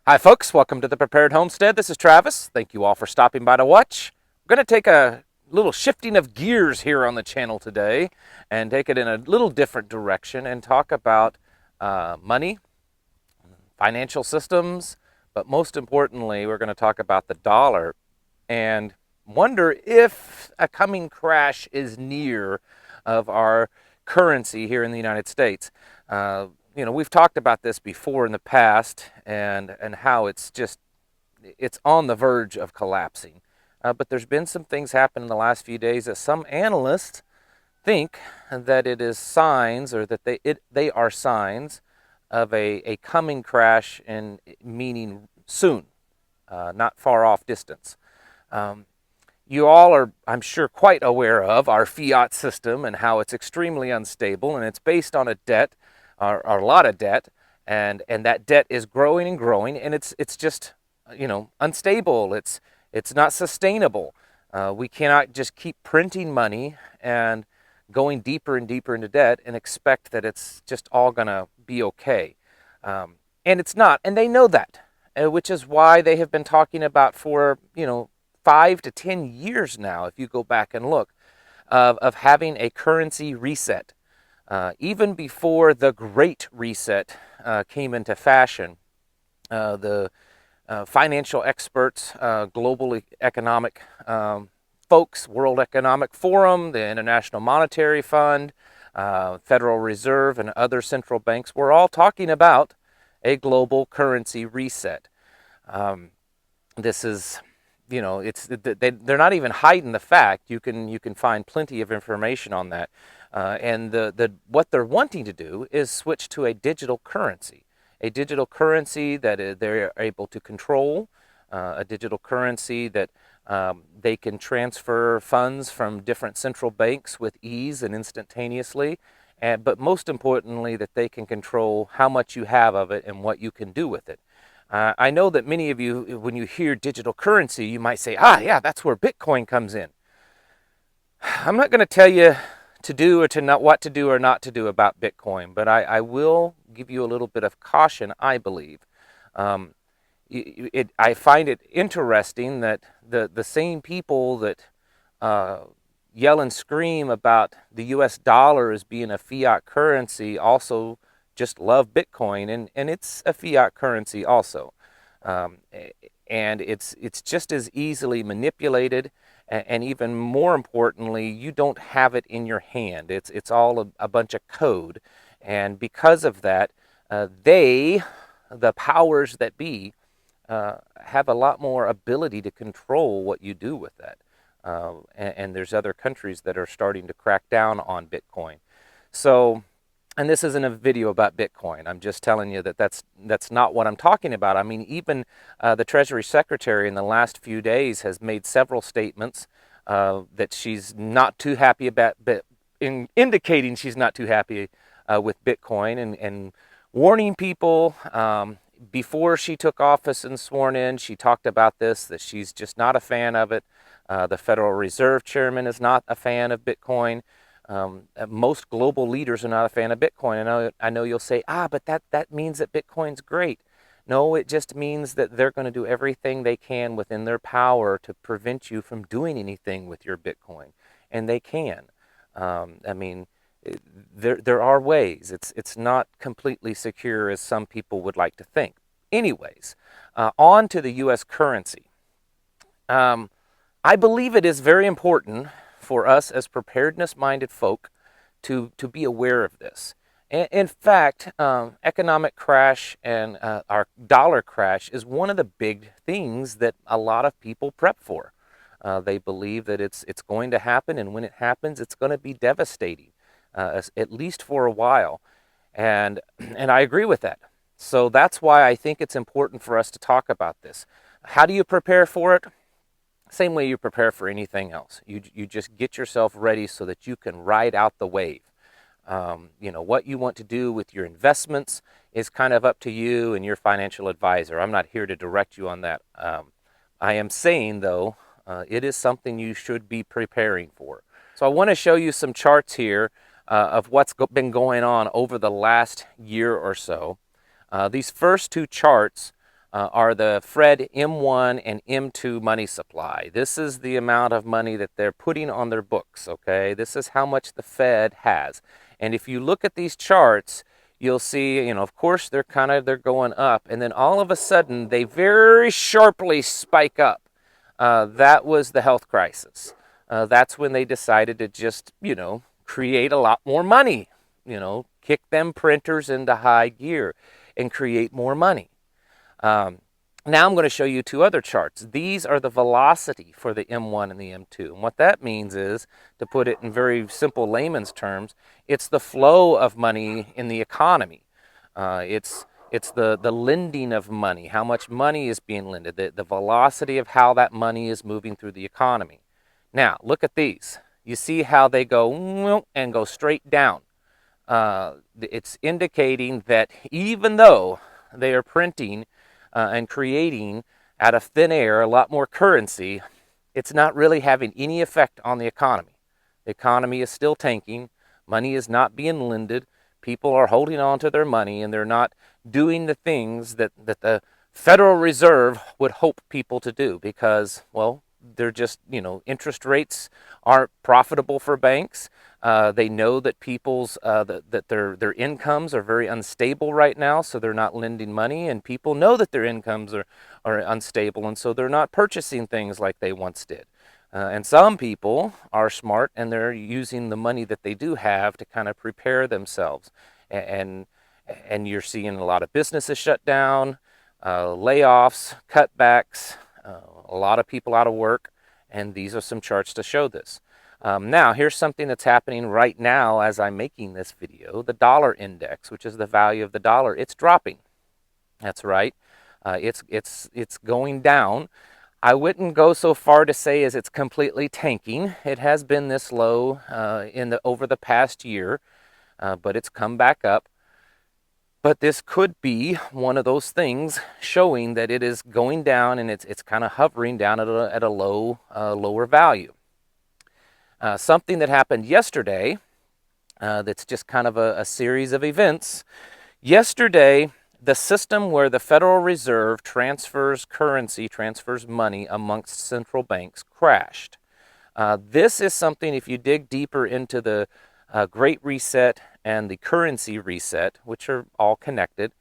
Hi folks, welcome to the Prepared Homestead. This is Travis. Thank you all for stopping by to watch. We're going to take a little shifting of gears here on the channel today and take it in a little different direction and talk about money, financial systems, but most importantly, we're going to talk about the dollar and wonder if a coming crash is near of our currency here in the United States. We've talked about this before in the past and how it's on the verge of collapsing. But there's been some things happen in the last few days that some analysts think that it is signs, or that they are signs of a coming crash, and meaning soon, not far off distance. You all are, I'm sure, quite aware of our fiat system and how it's extremely unstable, and it's based on a debt, or a lot of debt, and that debt is growing and growing, and it's just, unstable. It's not sustainable. We cannot just keep printing money and going deeper and deeper into debt and expect that it's just all going to be okay. And it's not, and they know that, which is why they have been talking about for, 5 to 10 years now, if you go back and look, of having a currency reset. Even before the Great Reset came into fashion, the financial experts, global economic folks, World Economic Forum, the International Monetary Fund, Federal Reserve, and other central banks were all talking about a global currency reset. This is, they're not even hiding the fact. You can find plenty of information on that. And what they're wanting to do is switch to a digital currency that they're able to control, a digital currency that they can transfer funds from different central banks with ease and instantaneously, but most importantly, that they can control how much you have of it and what you can do with it. I know that many of you, when you hear digital currency, you might say, yeah, that's where Bitcoin comes in. I'm not going to tell you to do or to not, what to do or not to do about Bitcoin, but I will give you a little bit of caution, I believe. I find it interesting that the same people that yell and scream about the U.S. dollar as being a fiat currency also just love Bitcoin, and it's a fiat currency also. And it's just as easily manipulated, and even more importantly, you don't have it in your hand. It's all a bunch of code, and because of that, the powers that be, have a lot more ability to control what you do with that. And there's other countries that are starting to crack down on Bitcoin. So, and this isn't a video about Bitcoin. I'm just telling you that that's not what I'm talking about. I mean, even the Treasury Secretary in the last few days has made several statements that she's not too happy about, indicating she's not too happy with Bitcoin, and warning people. Before she took office and sworn in, she talked about this, that she's just not a fan of it. The Federal Reserve Chairman is not a fan of Bitcoin. Most global leaders are not a fan of Bitcoin. I know you'll say, but that means that Bitcoin's great. No, it just means that they're going to do everything they can within their power to prevent you from doing anything with your Bitcoin. And they can. There are ways. It's not completely secure as some people would like to think. Anyways, on to the U.S. currency. I believe it is very important for us as preparedness-minded folk to be aware of this. In fact, economic crash and our dollar crash is one of the big things that a lot of people prep for. They believe that it's going to happen, and when it happens, it's going to be devastating, at least for a while. And I agree with that. So that's why I think it's important for us to talk about this. How do you prepare for it? Same way you prepare for anything else. You just get yourself ready so that you can ride out the wave. What you want to do with your investments is kind of up to you and your financial advisor. I'm not here to direct you on that. I am saying, though, it is something you should be preparing for. So I want to show you some charts here of what's been going on over the last year or so. These first two charts are the Fed M1 and M2 money supply. This is the amount of money that they're putting on their books, okay? This is how much the Fed has. And if you look at these charts, you'll see, of course they're going up, and then all of a sudden they very sharply spike up. That was the health crisis. That's when they decided to just, create a lot more money, kick them printers into high gear and create more money. Now I'm going to show you two other charts. These are the velocity for the M1 and the M2. And what that means is, to put it in very simple layman's terms, it's the flow of money in the economy. It's the lending of money, how much money is being lended, the velocity of how that money is moving through the economy. Now, look at these. You see how they go and go straight down. It's indicating that even though they are printing and creating out of thin air a lot more currency, it's not really having any effect on the economy. The economy is still tanking. Money is not being lended. People are holding on to their money, and they're not doing the things that the Federal Reserve would hope people to do, because, well, they're just, interest rates aren't profitable for banks. They know that people's that their incomes are very unstable right now, so they're not lending money, and people know that their incomes are unstable, and so they're not purchasing things like they once did. And some people are smart, and they're using the money that they do have to kind of prepare themselves. And you're seeing a lot of businesses shut down, layoffs, cutbacks, a lot of people out of work, and these are some charts to show this. Now, here's something that's happening right now as I'm making this video. The dollar index, which is the value of the dollar, it's dropping. That's right. It's going down. I wouldn't go so far to say as it's completely tanking. It has been this low over the past year, but it's come back up. But this could be one of those things showing that it is going down, and it's kind of hovering down at a lower value. Something that happened yesterday, that's just kind of a series of events. Yesterday, the system where the Federal Reserve transfers money amongst central banks crashed. This is something, if you dig deeper into the Great Reset and the currency reset, which are all connected,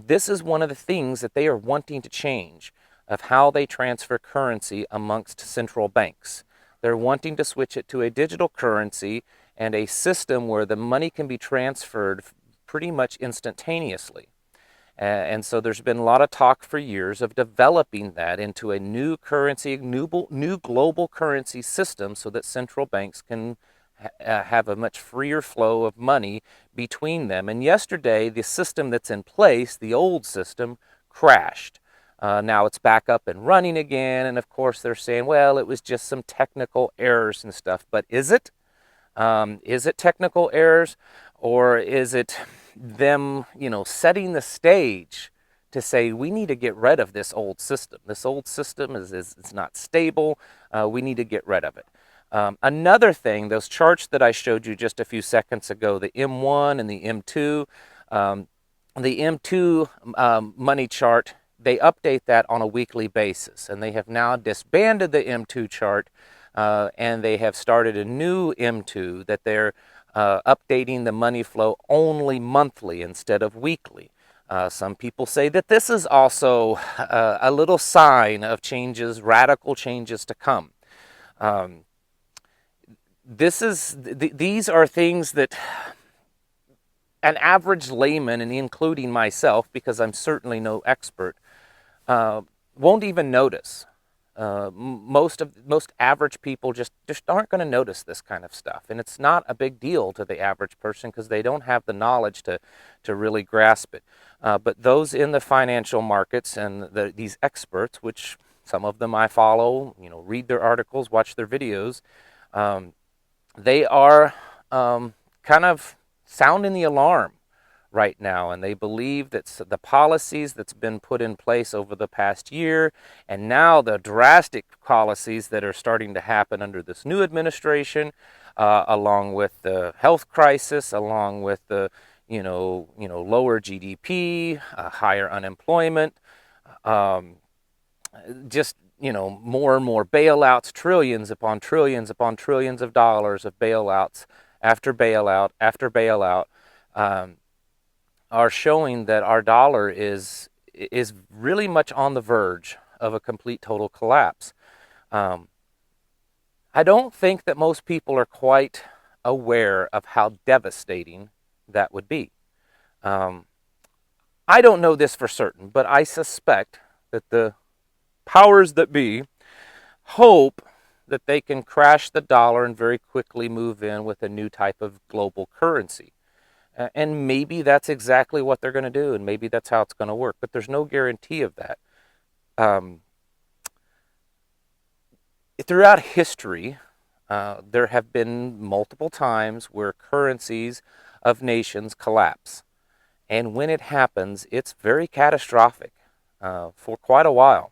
this is one of the things that they are wanting to change, of how they transfer currency amongst central banks. They're wanting to switch it to a digital currency and a system where the money can be transferred pretty much instantaneously. And so there's been a lot of talk for years of developing that into a new currency, new global currency system, so that central banks can have a much freer flow of money between them. And yesterday, the system that's in place, the old system, crashed. Now it's back up and running again, and of course they're saying, well, it was just some technical errors and stuff. But is it? Is it technical errors, or is it them, setting the stage to say, we need to get rid of this old system? This old system is not stable. We need to get rid of it. Another thing, those charts that I showed you just a few seconds ago, the M1 and the M2, the M2 money chart, they update that on a weekly basis, and they have now disbanded the M2 chart, and they have started a new M2 that they're updating the money flow only monthly instead of weekly. Some people say that this is also a little sign of changes, radical changes to come. These are things that an average layman, and including myself, because I'm certainly no expert, won't even notice. Most average people just aren't going to notice this kind of stuff, and it's not a big deal to the average person because they don't have the knowledge to really grasp it. But those in the financial markets and these experts, which some of them I follow, read their articles, watch their videos, they are kind of sounding the alarm right now, and they believe that the policies that's been put in place over the past year, and now the drastic policies that are starting to happen under this new administration, along with the health crisis, along with the lower GDP, higher unemployment, Just, more and more bailouts, trillions upon trillions upon trillions of dollars of bailouts after bailout after bailout, um, are showing that our dollar is really much on the verge of a complete total collapse. Um, I don't think that most people are quite aware of how devastating that would be. Um, I don't know this for certain, but I suspect that the powers that be hope that they can crash the dollar and very quickly move in with a new type of global currency. And maybe that's exactly what they're going to do, and maybe that's how it's going to work, but there's no guarantee of that. Um, Throughout history, there have been multiple times where currencies of nations collapse. And when it happens, it's very catastrophic for quite a while.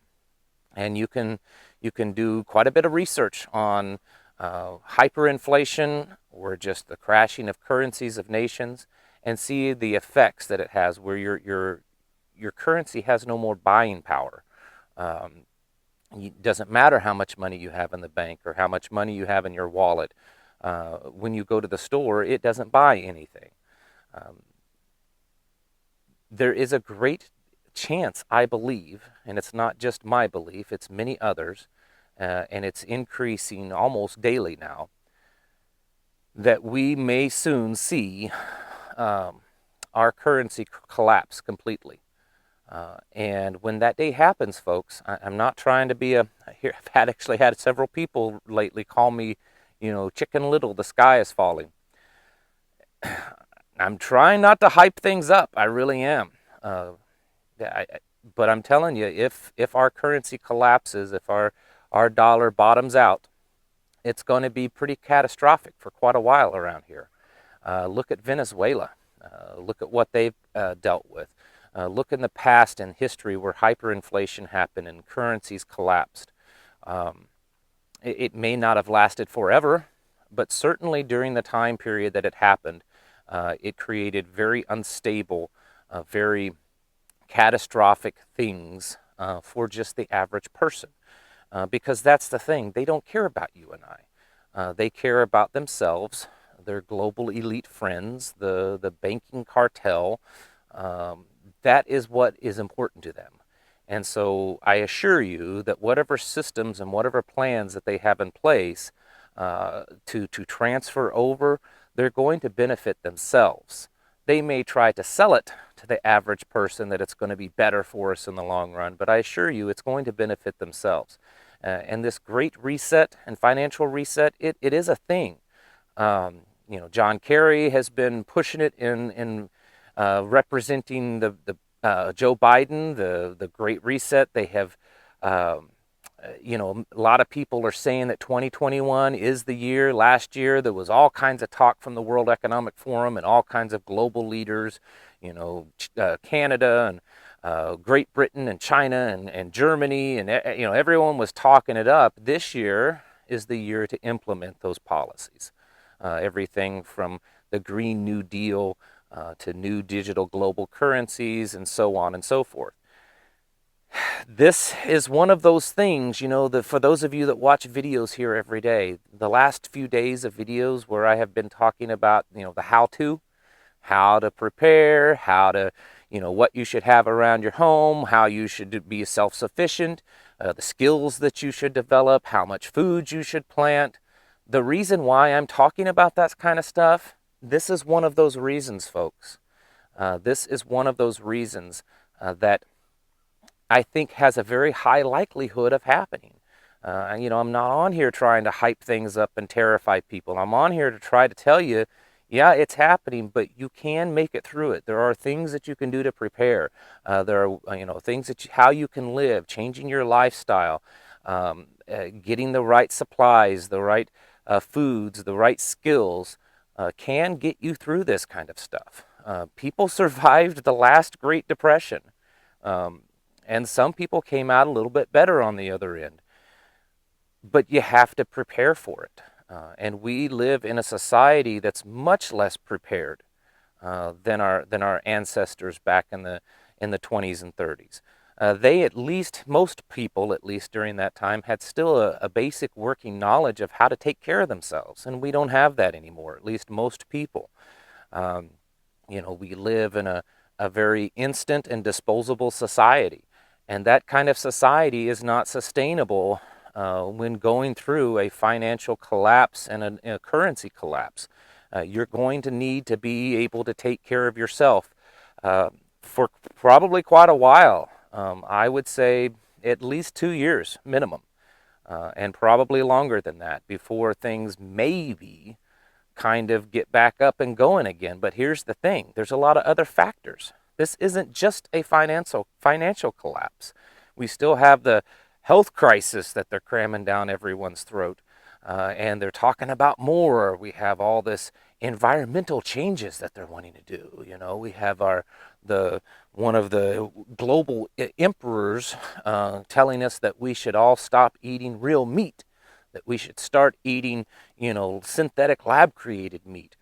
And you can do quite a bit of research on hyperinflation or just the crashing of currencies of nations and see the effects that it has, where your currency has no more buying power. Um, it doesn't matter how much money you have in the bank or how much money you have in your wallet. When you go to the store, it doesn't buy anything. Um, there is a great chance, I believe, and it's not just my belief, it's many others, and it's increasing almost daily now, that we may soon see um, our currency collapse completely. And when that day happens, folks, I'm not trying to be I've actually had several people lately call me, Chicken Little, the sky is falling. I'm trying not to hype things up. I really am. Uh, but I'm telling you, if our currency collapses, if our dollar bottoms out, it's going to be pretty catastrophic for quite a while around here. Look at Venezuela. Look at what they've dealt with. Look in the past and history where hyperinflation happened and currencies collapsed. Um, it may not have lasted forever, but certainly during the time period that it happened, it created very unstable, very catastrophic things for just the average person. Because that's the thing, they don't care about you and I. They care about themselves, their global elite friends, the banking cartel. Um, that is what is important to them. And so I assure you that whatever systems and whatever plans that they have in place to transfer over, they're going to benefit themselves. They may try to sell it to the average person that it's going to be better for us in the long run, but I assure you it's going to benefit themselves. And this great reset and financial reset, it is a thing. John Kerry has been pushing it in representing the Joe Biden, the Great Reset. They have, a lot of people are saying that 2021 is the year. Last year, there was all kinds of talk from the World Economic Forum and all kinds of global leaders, Canada and Great Britain and China and Germany, and everyone was talking it up. This year is the year to implement those policies. Everything from the Green New Deal to new digital global currencies and so on and so forth. This is one of those things, for those of you that watch videos here every day, the last few days of videos where I have been talking about, the how to prepare, how to, what you should have around your home, how you should be self-sufficient, the skills that you should develop, how much food you should plant. The reason why I'm talking about that kind of stuff, this is one of those reasons, folks. This is one of those reasons that I think has a very high likelihood of happening. I'm not on here trying to hype things up and terrify people. I'm on here to try to tell you, yeah, it's happening, but you can make it through it. There are things that you can do to prepare. There are, things how you can live, changing your lifestyle, getting the right supplies, the right foods, the right skills can get you through this kind of stuff. People survived the last Great Depression, and some people came out a little bit better on the other end. But you have to prepare for it. And we live in a society that's much less prepared than our ancestors back in the 20s and 30s. they at least, most people at least during that time, had still a basic working knowledge of how to take care of themselves. And we don't have that anymore, at least most people. Um, we live in a very instant and disposable society. And that kind of society is not sustainable when going through a financial collapse and a currency collapse. You're going to need to be able to take care of yourself for probably quite a while. I would say at least 2 years minimum, and probably longer than that before things maybe kind of get back up and going again. But here's the thing, there's a lot of other factors. This isn't just a financial collapse. We still have the health crisis that they're cramming down everyone's throat. And they're talking about more. We have all this environmental changes that they're wanting to do. We have one of the global emperors telling us that we should all stop eating real meat, that we should start eating, synthetic lab created meat.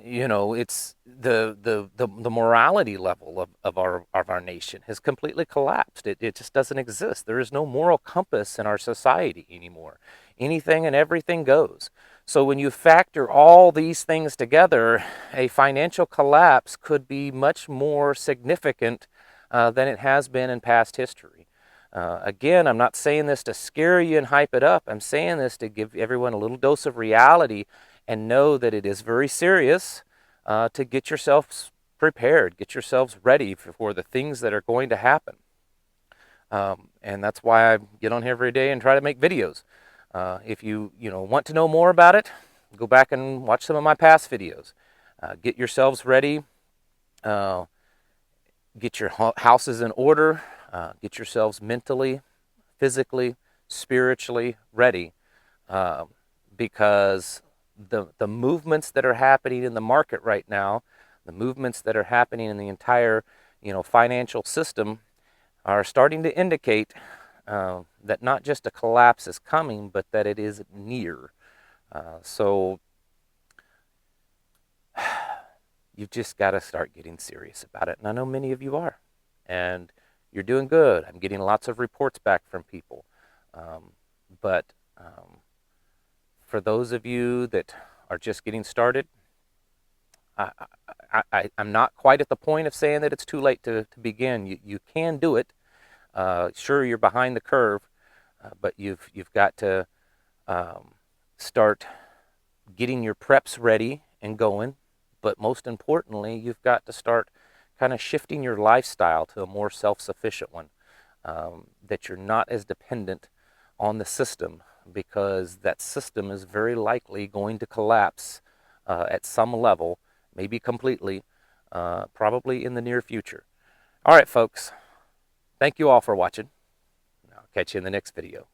It's the morality level of our nation has completely collapsed. It just doesn't exist. There is no moral compass in our society anymore. Anything and everything goes. So when you factor all these things together, a financial collapse could be much more significant than it has been in past history. Again, I'm not saying this to scare you and hype it up. I'm saying this to give everyone a little dose of reality and know that it is very serious, to get yourselves prepared, get yourselves ready for the things that are going to happen. And that's why I get on here every day and try to make videos. If you want to know more about it, go back and watch some of my past videos. Get yourselves ready. Get your houses in order. Get yourselves mentally, physically, spiritually ready, because the movements that are happening in the market right now, the movements that are happening in the entire financial system, are starting to indicate that not just a collapse is coming, but that it is near. So you've just got to start getting serious about it. And I know many of you are. And you're doing good. I'm getting lots of reports back from people. But for those of you that are just getting started, I'm not quite at the point of saying that it's too late to begin. You can do it. Sure, you're behind the curve, but you've got to start getting your preps ready and going. But most importantly, you've got to start kind of shifting your lifestyle to a more self-sufficient one, that you're not as dependent on the system, because that system is very likely going to collapse at some level, maybe completely, probably in the near future. All right, folks. Thank you all for watching. I'll catch you in the next video.